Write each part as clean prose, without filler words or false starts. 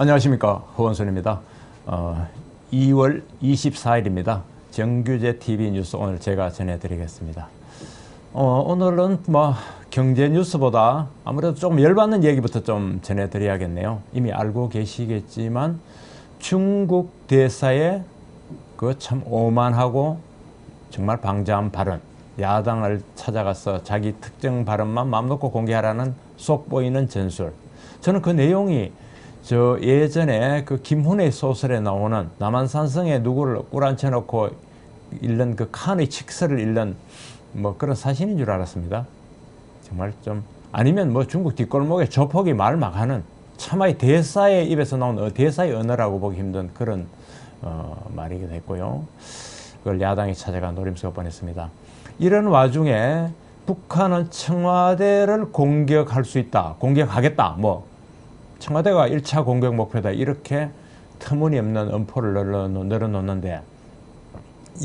안녕하십니까, 허원순입니다. 2월 24일입니다. 정규제 TV 뉴스 오늘 제가 전해드리겠습니다. 오늘은 경제 뉴스보다 아무래도 조금 열받는 얘기부터 좀 전해드려야겠네요. 이미 알고 계시겠지만 중국 대사의 그 참 오만하고 정말 방자한 발언, 야당을 찾아가서 자기 특정 발언만 마음 놓고 공개하라는 속 보이는 전술. 저는 그 내용이 저 예전에 그 김훈의 소설에 나오는 남한산성에 누구를 꿇안쳐 놓고 읽는 그 칸의 칙서를 읽는 그런 사신인 줄 알았습니다. 정말 좀 아니면 중국 뒷골목에 조폭이 말 막 하는 차마이 대사의 입에서 나온 대사의 언어라고 보기 힘든 그런 말이기도 했고요. 그걸 야당이 찾아가 노림수가 뻔했습니다. 이런 와중에 북한은 청와대를 공격할 수 있다, 공격하겠다, 청와대가 1차 공격 목표다, 이렇게 터무니없는 엄포를 늘어놓는데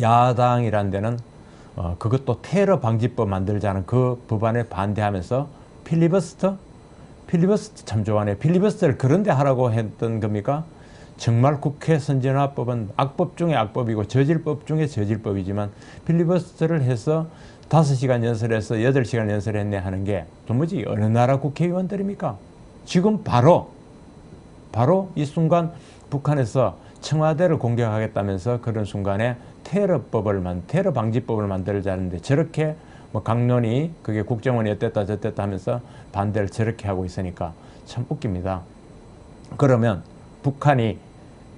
야당이란 데는 그것도 테러 방지법 만들자는 그 법안에 반대하면서 필리버스터 참 좋아하네. 필리버스터를 그런데 하라고 했던 겁니까? 정말 국회 선진화법은 악법 중에 악법이고 저질법 중에 저질법이지만 필리버스터를 해서 5시간 연설해서 8시간 연설했네 하는 게 도무지 어느 나라 국회의원들입니까? 지금 바로 이 순간 북한에서 청와대를 공격하겠다면서 그런 순간에 테러 방지법을 만들자는데 저렇게 강론이 그게 국정원이 어땠다 저땠다 하면서 반대를 저렇게 하고 있으니까 참 웃깁니다. 그러면 북한이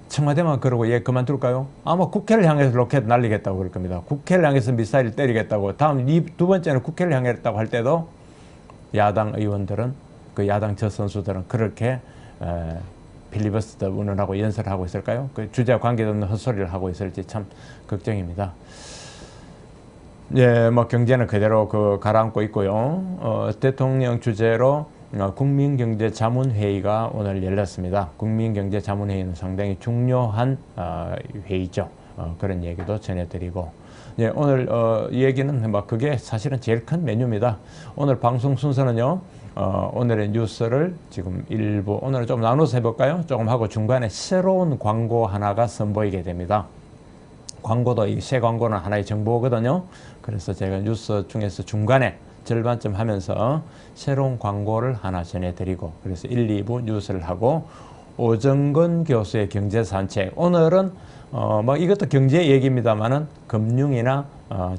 청와대만 그러고 얘 그만둘까요? 아마 국회를 향해서 로켓 날리겠다고 그럴 겁니다. 국회를 향해서 미사일 때리겠다고. 다음 두 번째는 국회를 향했다고 할 때도 야당 의원들은 그 야당 저 선수들은 그렇게 필리버스터 운운하고 연설하고 있을까요? 그 주제와 관계없는 헛소리를 하고 있을지 참 걱정입니다. 예, 경제는 그대로 가라앉고 있고요. 대통령 주재로 국민경제자문회의가 오늘 열렸습니다. 국민경제자문회의는 상당히 중요한 회의죠. 그런 얘기도 전해드리고, 예, 오늘 이 얘기는 그게 사실은 제일 큰 메뉴입니다. 오늘 방송 순서는요, 오늘의 뉴스를 지금 일부 오늘 좀 나눠서 해볼까요? 조금 하고 중간에 새로운 광고 하나가 선보이게 됩니다. 광고도 이 새 광고는 하나의 정보거든요. 그래서 제가 뉴스 중에서 중간에 절반쯤 하면서 새로운 광고를 하나 전해드리고, 그래서 1, 2부 뉴스를 하고 오정근 교수의 경제산책. 오늘은 이것도 경제 얘기입니다만은 금융이나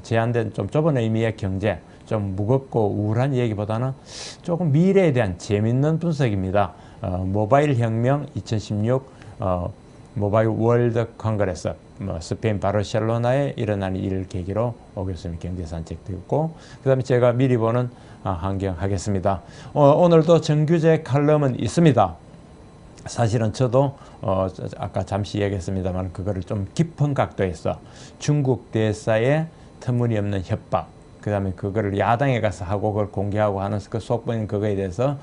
제한된 좀 좁은 의미의 경제, 좀 무겁고 우울한 얘기보다는 조금 미래에 대한 재밌는 분석입니다. 모바일 혁명 2016 모바일 월드 컨그레스, 스페인 바르셀로나에 일어난 일을 계기로 오 교수님 경제산책도 있고, 그 다음에 제가 미리 보는 환경하겠습니다. 오늘도 정규제 칼럼은 있습니다. 사실은 저도 아까 잠시 얘기했습니다만 그거를 좀 깊은 각도에서 중국 대사의 터무니없는 협박, 그 다음에 그거를 야당에 가서 하고 그걸 공개하고 하는 그 속보인 그거에 대해서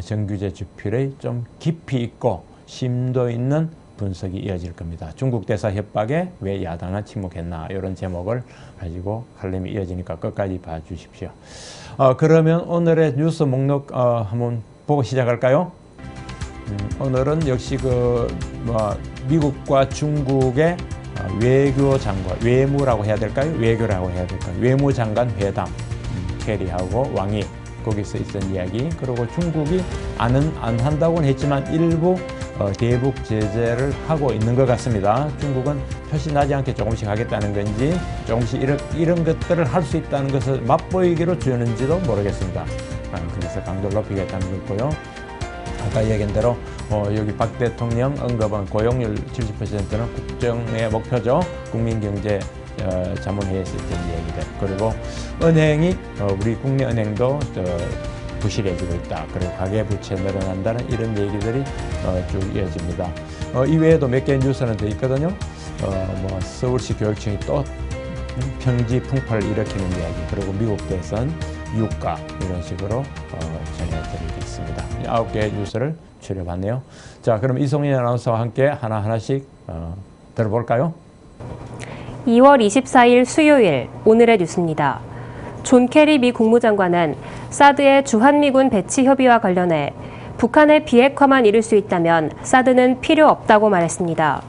정규제 주필의 좀 깊이 있고 심도 있는 분석이 이어질 겁니다. 중국 대사 협박에 왜 야당은 침묵했나, 이런 제목을 가지고 칼럼이 이어지니까 끝까지 봐주십시오. 그러면 오늘의 뉴스 목록 한번 보고 시작할까요? 오늘은 역시 미국과 중국의 외교장관, 외무라고 해야 될까요? 외교라고 해야 될까요? 외무장관 회담, 캐리하고 왕이 거기서 있던 이야기, 그리고 중국이 안 한다고는 했지만 일부 대북 제재를 하고 있는 것 같습니다. 중국은 표시 나지 않게 조금씩 하겠다는 건지 조금씩 이런 것들을 할 수 있다는 것을 맛보이기로 주는지도 모르겠습니다. 그래서 강도를 높이겠다는 거고요. 아까 얘기한 대로 여기 박 대통령 언급한 고용률 70%는 국정의 목표죠. 국민경제 자문회의에서 있던 얘기들. 그리고 은행이 우리 국내은행도 부실해지고 있다. 그리고 가계부채 늘어난다는 이런 얘기들이 쭉 이어집니다. 이외에도 몇 개의 뉴스는 더 있거든요. 서울시 교육청이 또 평지 풍파를 일으키는 이야기, 그리고 미국 대선, 유가, 이런 식으로 전해드리겠습니다. 9개의 뉴스를 추려봤네요. 자, 그럼 이송인 아나운서와 함께 하나하나씩 들어볼까요? 2월 24일 수요일 오늘의 뉴스입니다. 존 캐리 미 국무장관은 사드의 주한미군 배치 협의와 관련해 북한의 비핵화만 이룰 수 있다면 사드는 필요 없다고 말했습니다.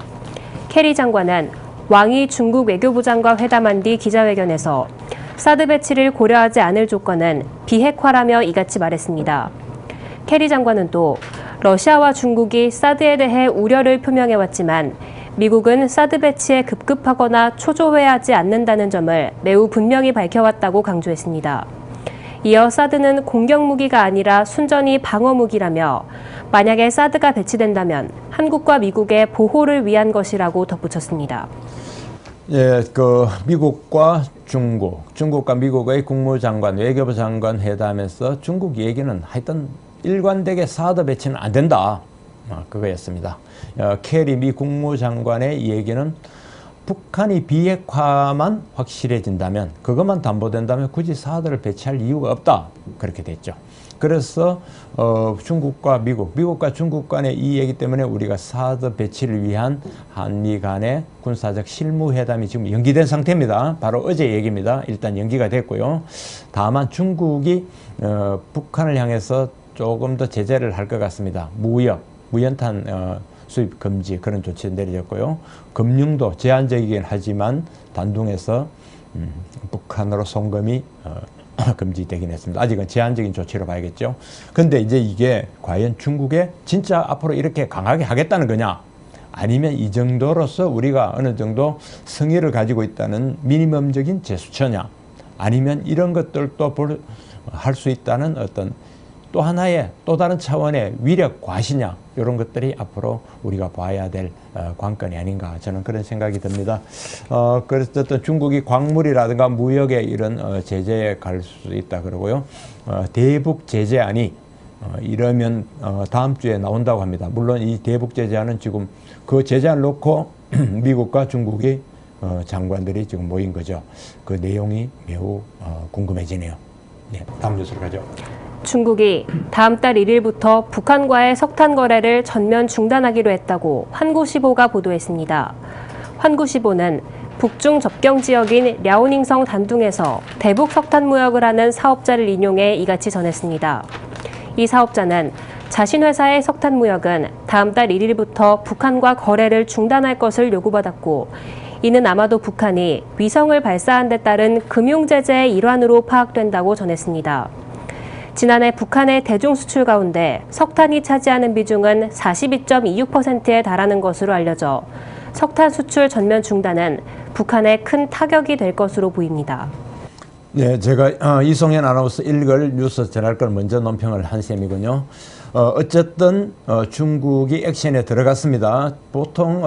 캐리 장관은 왕이 중국 외교부장과 회담한 뒤 기자회견에서 사드 배치를 고려하지 않을 조건은 비핵화라며 이같이 말했습니다. 캐리 장관은 또 러시아와 중국이 사드에 대해 우려를 표명해왔지만 미국은 사드 배치에 급급하거나 초조해하지 않는다는 점을 매우 분명히 밝혀왔다고 강조했습니다. 이어 사드는 공격무기가 아니라 순전히 방어무기라며 만약에 사드가 배치된다면 한국과 미국의 보호를 위한 것이라고 덧붙였습니다. 예, 미국과 중국과 미국의 국무장관, 외교부 장관 회담에서 중국 얘기는 하여튼 일관되게 사드 배치는 안 된다. 그거였습니다. 캐리 미 국무장관의 얘기는 북한이 비핵화만 확실해진다면, 그것만 담보된다면 굳이 사드를 배치할 이유가 없다. 그렇게 됐죠. 그래서 중국과 미국과 중국 간의 이 얘기 때문에 우리가 사드 배치를 위한 한미 간의 군사적 실무회담이 지금 연기된 상태입니다. 바로 어제 얘기입니다. 일단 연기가 됐고요. 다만 중국이 북한을 향해서 조금 더 제재를 할 것 같습니다. 무연탄 수입 금지 그런 조치 내려졌고요. 금융도 제한적이긴 하지만 단둥에서 북한으로 송금이 금지되긴 했습니다. 아직은 제한적인 조치로 봐야겠죠. 근데 이제 이게 과연 중국에 진짜 앞으로 이렇게 강하게 하겠다는 거냐? 아니면 이 정도로서 우리가 어느 정도 성의를 가지고 있다는 미니멈적인 제스처냐? 아니면 이런 것들도 할 수 있다는 어떤 또 하나의 또 다른 차원의 위력 과시냐, 이런 것들이 앞으로 우리가 봐야 될 관건이 아닌가, 저는 그런 생각이 듭니다. 그래서 어떤 중국이 광물이라든가 무역에 이런 제재에 갈 수 있다 그러고요. 대북 제재안이 이러면 다음 주에 나온다고 합니다. 물론 이 대북 제재안은 지금 그 제재안 놓고 미국과 중국이 장관들이 지금 모인 거죠. 그 내용이 매우 궁금해지네요. 네, 다음 뉴스로 가죠. 중국이 다음 달 1일부터 북한과의 석탄 거래를 전면 중단하기로 했다고 환구시보가 보도했습니다. 환구시보는 북중 접경 지역인 랴오닝성 단둥에서 대북 석탄 무역을 하는 사업자를 인용해 이같이 전했습니다. 이 사업자는 자신 회사의 석탄 무역은 다음 달 1일부터 북한과 거래를 중단할 것을 요구받았고, 이는 아마도 북한이 위성을 발사한 데 따른 금융 제재의 일환으로 파악된다고 전했습니다. 지난해 북한의 대중 수출 가운데 석탄이 차지하는 비중은 42.26%에 달하는 것으로 알려져 석탄 수출 전면 중단은 북한에 큰 타격이 될 것으로 보입니다. 네, 제가 이송현 아나운서 읽을 뉴스 전할 걸 먼저 논평을 한 셈이군요. 어쨌든 중국이 액션에 들어갔습니다. 보통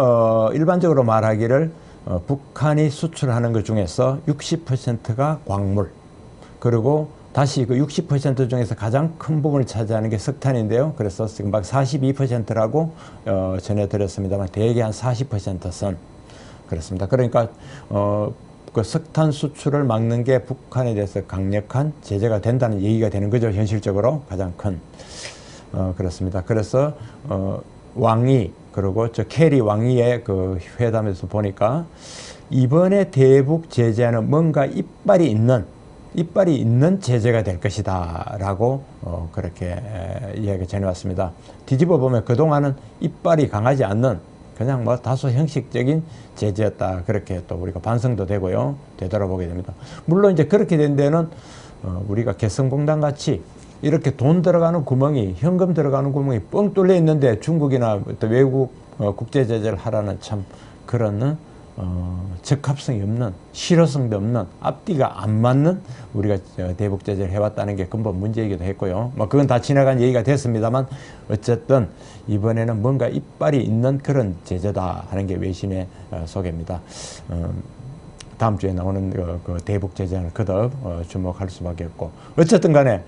일반적으로 말하기를 북한이 수출하는 것 중에서 60%가 광물, 그리고 다시 그 60% 중에서 가장 큰 부분을 차지하는 게 석탄인데요. 그래서 지금 막 42%라고 전해드렸습니다만 대개 한 40% 그렇습니다. 그러니까 그 석탄 수출을 막는 게 북한에 대해서 강력한 제재가 된다는 얘기가 되는 거죠. 현실적으로 가장 큰. 그렇습니다. 그래서 왕이, 그리고 저 캐리 왕이의 그 회담에서 보니까 이번에 대북 제재는 뭔가 이빨이 있는 제재가 될 것이다 라고 그렇게 이야기 전해왔습니다. 뒤집어 보면 그동안은 이빨이 강하지 않는 그냥 뭐 다소 형식적인 제재였다, 그렇게 또 우리가 반성도 되고요, 되돌아보게 됩니다. 물론 이제 그렇게 된 데는 우리가 개성공단 같이 이렇게 돈 들어가는 구멍이, 현금 들어가는 구멍이 뻥 뚫려 있는데 중국이나 또 외국 국제 제재를 하라는 참 그런 적합성이 없는, 실효성도 없는, 앞뒤가 안 맞는 우리가 대북 제재를 해왔다는 게 근본 문제이기도 했고요. 뭐 그건 다 지나간 얘기가 됐습니다만 어쨌든 이번에는 뭔가 이빨이 있는 그런 제재다 하는 게 외신의 소개입니다. 다음 주에 나오는 그 대북 제재를 거듭 주목할 수밖에 없고, 어쨌든 간에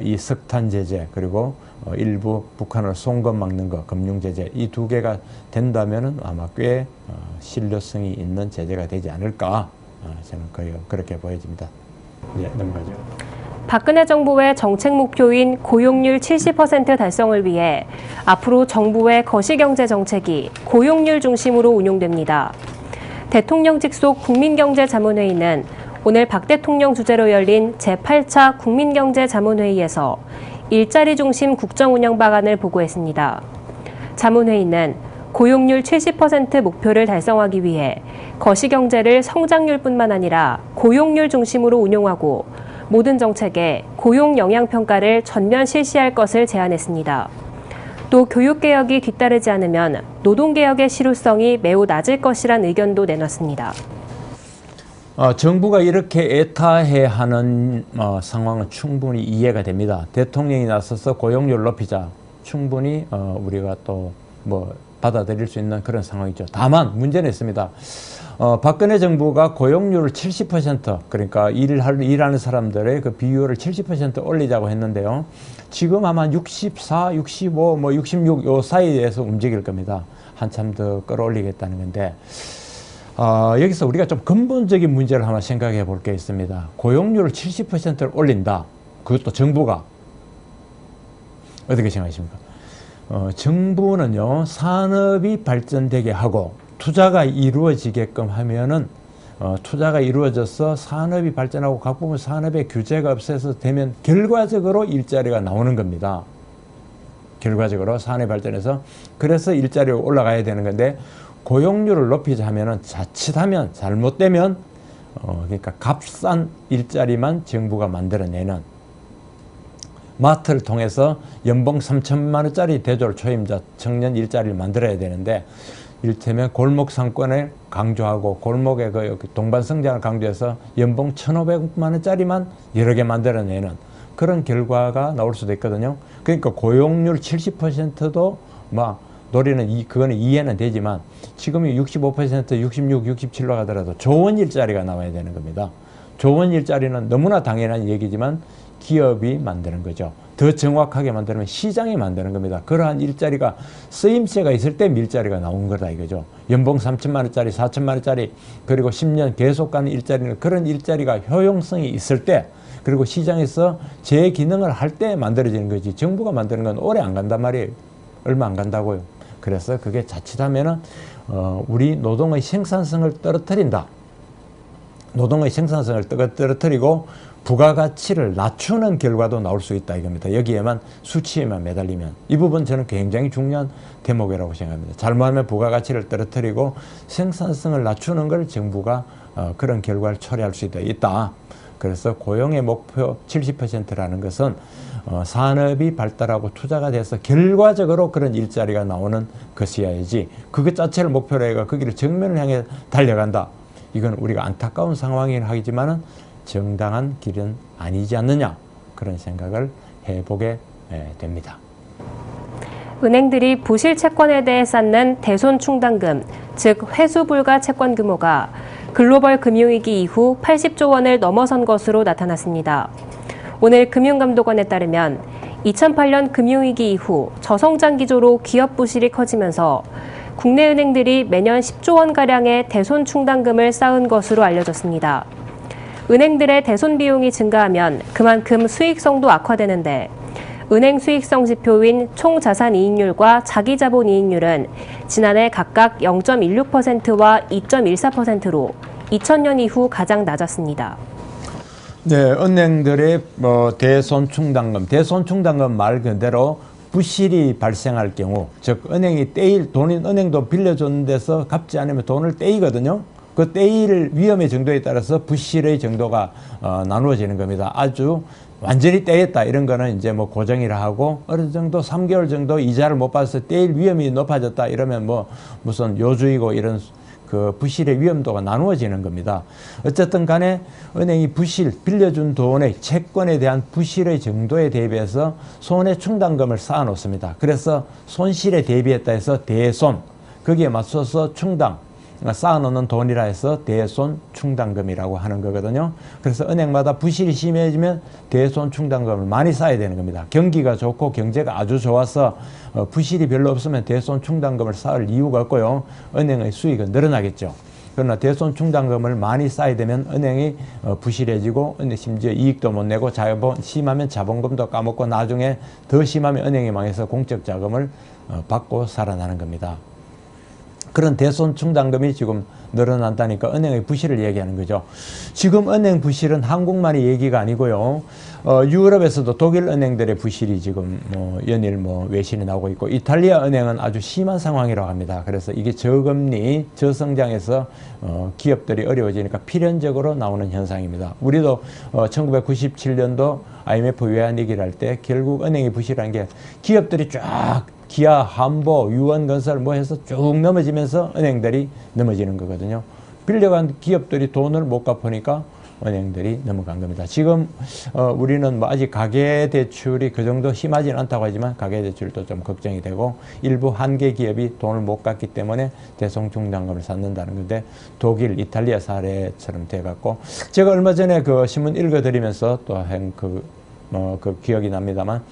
이 석탄 제재, 그리고 일부 북한을 송금 막는 거, 금융 제재, 이 두 개가 된다면은 아마 꽤 신뢰성이 있는 제재가 되지 않을까, 저는 거의 그렇게 보여집니다. 네, 넘어가죠. 박근혜 정부의 정책 목표인 고용률 70% 달성을 위해 앞으로 정부의 거시경제 정책이 고용률 중심으로 운용됩니다. 대통령 직속 국민경제자문회의는 오늘 박 대통령 주재로 열린 제8차 국민경제자문회의에서 일자리 중심 국정 운영 방안을 보고했습니다. 자문회의는 고용률 70% 목표를 달성하기 위해 거시경제를 성장률뿐만 아니라 고용률 중심으로 운용하고 모든 정책에 고용 영향 평가를 전면 실시할 것을 제안했습니다. 또 교육개혁이 뒤따르지 않으면 노동개혁의 실효성이 매우 낮을 것이란 의견도 내놨습니다. 정부가 이렇게 애타해하는 상황은 충분히 이해가 됩니다. 대통령이 나서서 고용률 높이자 충분히 우리가 또 받아들일 수 있는 그런 상황이죠. 다만 문제는 있습니다. 박근혜 정부가 고용률을 70% 그러니까 일하는 사람들의 그 비율을 70% 올리자고 했는데요. 지금 아마 64, 65, 66 요 사이에서 움직일 겁니다. 한참 더 끌어올리겠다는 건데 여기서 우리가 좀 근본적인 문제를 하나 생각해 볼 게 있습니다. 고용률을 70%를 올린다. 그것도 정부가 어떻게 생각하십니까? 정부는요 산업이 발전되게 하고 투자가 이루어지게끔 하면은 투자가 이루어져서 산업이 발전하고 각 부분 산업의 규제가 없어서 되면 결과적으로 일자리가 나오는 겁니다. 결과적으로 산업이 발전해서 그래서 일자리가 올라가야 되는 건데 고용률을 높이자 하면은 자칫하면 잘못되면 그러니까 값싼 일자리만 정부가 만들어내는 마트를 통해서 연봉 3천만 원짜리 대졸 초임자 청년 일자리를 만들어야 되는데 이를테면 골목 상권을 강조하고 골목의 그 동반 성장을 강조해서 연봉 1,500만 원짜리만 여러 개 만들어내는 그런 결과가 나올 수도 있거든요. 그러니까 고용률 70%도 노리는 그거는 이해는 되지만 지금이 65%, 66, 67로 가더라도 좋은 일자리가 나와야 되는 겁니다. 좋은 일자리는 너무나 당연한 얘기지만 기업이 만드는 거죠. 더 정확하게 만들면 시장이 만드는 겁니다. 그러한 일자리가 쓰임새가 있을 때 일자리가 나온 거다 이거죠. 연봉 3천만 원짜리, 4천만 원짜리 그리고 10년 계속 가는 일자리는 그런 일자리가 효용성이 있을 때 그리고 시장에서 제 기능을 할 때 만들어지는 거지 정부가 만드는 건 오래 안 간단 말이에요. 얼마 안 간다고요. 그래서 그게 자칫하면은 우리 노동의 생산성을 떨어뜨린다. 노동의 생산성을 떨어뜨리고 부가가치를 낮추는 결과도 나올 수 있다 이겁니다. 여기에만 수치에만 매달리면 이 부분 저는 굉장히 중요한 대목이라고 생각합니다. 잘못하면 부가가치를 떨어뜨리고 생산성을 낮추는 걸 정부가 그런 결과를 초래할 수 있다. 그래서 고용의 목표 70%라는 것은 산업이 발달하고 투자가 돼서 결과적으로 그런 일자리가 나오는 것이어야지 그것 자체를 목표로 해가 그 길을 정면을 향해 달려간다. 이건 우리가 안타까운 상황이긴 하지만은 정당한 길은 아니지 않느냐 그런 생각을 해보게 됩니다. 은행들이 부실 채권에 대해 쌓는 대손 충당금, 즉 회수 불가 채권 규모가 글로벌 금융위기 이후 80조 원을 넘어선 것으로 나타났습니다. 오늘 금융감독원에 따르면 2008년 금융위기 이후 저성장 기조로 기업 부실이 커지면서 국내 은행들이 매년 10조 원가량의 대손 충당금을 쌓은 것으로 알려졌습니다. 은행들의 대손 비용이 증가하면 그만큼 수익성도 악화되는데 은행 수익성 지표인 총자산 이익률과 자기자본 이익률은 지난해 각각 0.16%와 2.14%로 2000년 이후 가장 낮았습니다. 네, 은행들의 대손 충당금 말 그대로 부실이 발생할 경우, 즉 은행이 은행도 빌려준 데서 갚지 않으면 돈을 떼이거든요. 그 떼일 위험의 정도에 따라서 부실의 정도가 나누어지는 겁니다. 아주 완전히 떼였다 이런 거는 이제 고정이라 하고 어느 정도 3개월 정도 이자를 못 받아서 떼일 위험이 높아졌다 이러면 무슨 요주이고 이런 그 부실의 위험도가 나누어지는 겁니다. 어쨌든 간에 은행이 빌려준 돈의 채권에 대한 부실의 정도에 대비해서 손해 충당금을 쌓아 놓습니다. 그래서 손실에 대비했다 해서 대손, 거기에 맞춰서 쌓아놓는 돈이라 해서 대손 충당금이라고 하는 거거든요. 그래서 은행마다 부실이 심해지면 대손 충당금을 많이 쌓아야 되는 겁니다. 경기가 좋고 경제가 아주 좋아서 부실이 별로 없으면 대손 충당금을 쌓을 이유가 없고요. 은행의 수익은 늘어나겠죠. 그러나 대손 충당금을 많이 쌓아야 되면 은행이 부실해지고 심지어 이익도 못 내고 심하면 자본금도 까먹고 나중에 더 심하면 은행이 망해서 공적 자금을 받고 살아나는 겁니다. 그런 대손 충당금이 지금 늘어난다니까 은행의 부실을 얘기하는 거죠. 지금 은행 부실은 한국만의 얘기가 아니고요. 유럽에서도 독일 은행들의 부실이 지금 연일 외신이 나오고 있고, 이탈리아 은행은 아주 심한 상황이라고 합니다. 그래서 이게 저금리, 저성장에서 기업들이 어려워지니까 필연적으로 나오는 현상입니다. 우리도 1997년도 IMF 외환위기를 할 때 결국 은행이 부실한 게 기업들이 쫙 기아, 한보, 유원건설 해서 쭉 넘어지면서 은행들이 넘어지는 거거든요. 빌려간 기업들이 돈을 못 갚으니까 은행들이 넘어간 겁니다. 지금 우리는 아직 가계대출이 그 정도 심하지는 않다고 하지만 가계대출도 좀 걱정이 되고, 일부 한계 기업이 돈을 못 갚기 때문에 대손충당금을 쌓는다는 건데, 독일, 이탈리아 사례처럼 돼갖고, 제가 얼마 전에 그 신문 읽어드리면서 또 그 기억이 납니다만,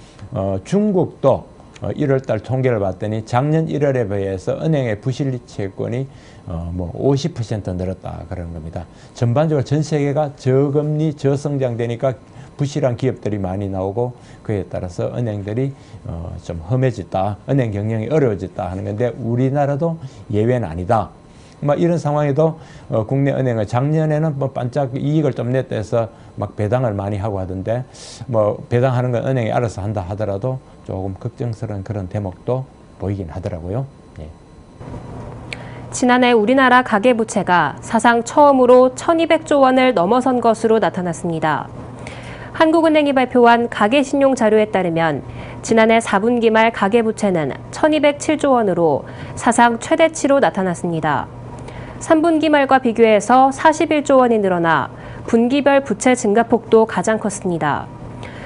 중국도 1월달 통계를 봤더니 작년 1월에 비해서 은행의 부실 채권이 50% 늘었다 그러는 겁니다. 전반적으로 전 세계가 저금리, 저성장되니까 부실한 기업들이 많이 나오고, 그에 따라서 은행들이 좀 험해졌다, 은행 경영이 어려워졌다 하는 건데, 우리나라도 예외는 아니다. 이런 상황에도 국내 은행은 작년에는 반짝 이익을 좀 냈다 해서 막 배당을 많이 하고 하던데, 배당하는 건 은행이 알아서 한다 하더라도 조금 걱정스러운 그런 대목도 보이긴 하더라고요. 네. 지난해 우리나라 가계부채가 사상 처음으로 1,200조 원을 넘어선 것으로 나타났습니다. 한국은행이 발표한 가계신용자료에 따르면 지난해 4분기 말 가계부채는 1,207조 원으로 사상 최대치로 나타났습니다. 3분기 말과 비교해서 41조 원이 늘어나 분기별 부채 증가폭도 가장 컸습니다.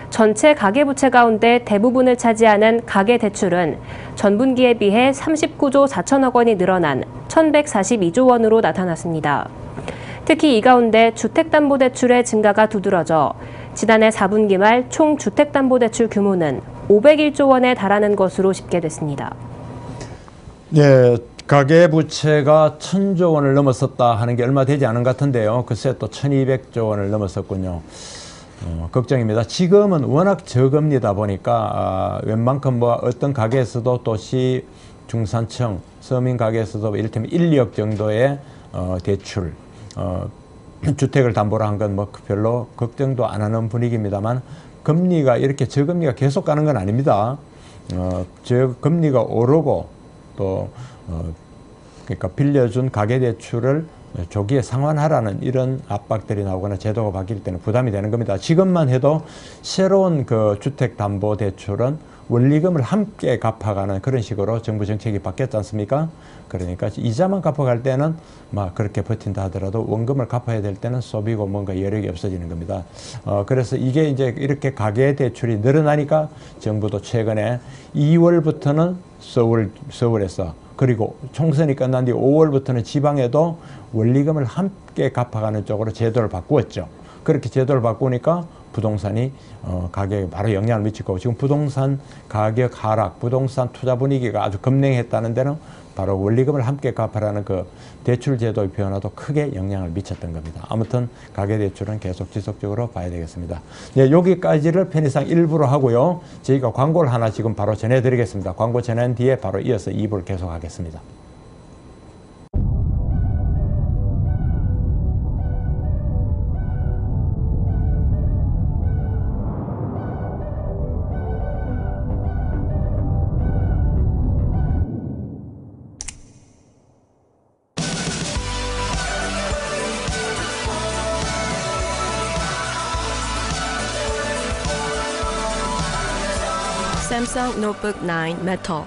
전체 가계부채 가운데 대부분을 차지하는 가계대출은 전분기에 비해 39조 4천억 원이 늘어난 1,142조 원으로 나타났습니다. 특히 이 가운데 주택담보대출의 증가가 두드러져 지난해 4분기 말 총 주택담보대출 규모는 501조 원에 달하는 것으로 집계됐습니다. 네, 가계부채가 1,000조 원을 넘었었다 하는 게 얼마 되지 않은 것 같은데요. 글쎄 또 1,200조 원을 넘었었군요. 걱정입니다. 지금은 워낙 저금리다 보니까 웬만큼 어떤 가게에서도 도시, 중산층, 서민 가게에서도 이를테면 1, 2억 정도의 대출, 주택을 담보로 한 건 별로 걱정도 안 하는 분위기입니다만, 금리가 이렇게 저금리가 계속 가는 건 아닙니다. 저금리가 오르고 또 그러니까 빌려준 가계대출을 조기에 상환하라는 이런 압박들이 나오거나 제도가 바뀔 때는 부담이 되는 겁니다. 지금만 해도 새로운 그 주택담보대출은 원리금을 함께 갚아가는 그런 식으로 정부 정책이 바뀌었지 않습니까? 그러니까 이자만 갚아갈 때는 그렇게 버틴다 하더라도 원금을 갚아야 될 때는 소비고 뭔가 여력이 없어지는 겁니다. 그래서 이게 이제 이렇게 가계대출이 늘어나니까 정부도 최근에 2월부터는 서울에서, 그리고 총선이 끝난 뒤 5월부터는 지방에도 원리금을 함께 갚아가는 쪽으로 제도를 바꾸었죠. 그렇게 제도를 바꾸니까 부동산이 가격에 바로 영향을 미치고, 지금 부동산 가격 하락, 부동산 투자 분위기가 아주 급냉했다는 데는 바로 원리금을 함께 갚아라는 그 대출 제도의 변화도 크게 영향을 미쳤던 겁니다. 아무튼 가계대출은 계속 지속적으로 봐야 되겠습니다. 네, 여기까지를 편의상 1부로 하고요. 저희가 광고를 하나 지금 바로 전해드리겠습니다. 광고 전한 뒤에 바로 이어서 2부를 계속하겠습니다. Samsung Notebook 9 Metal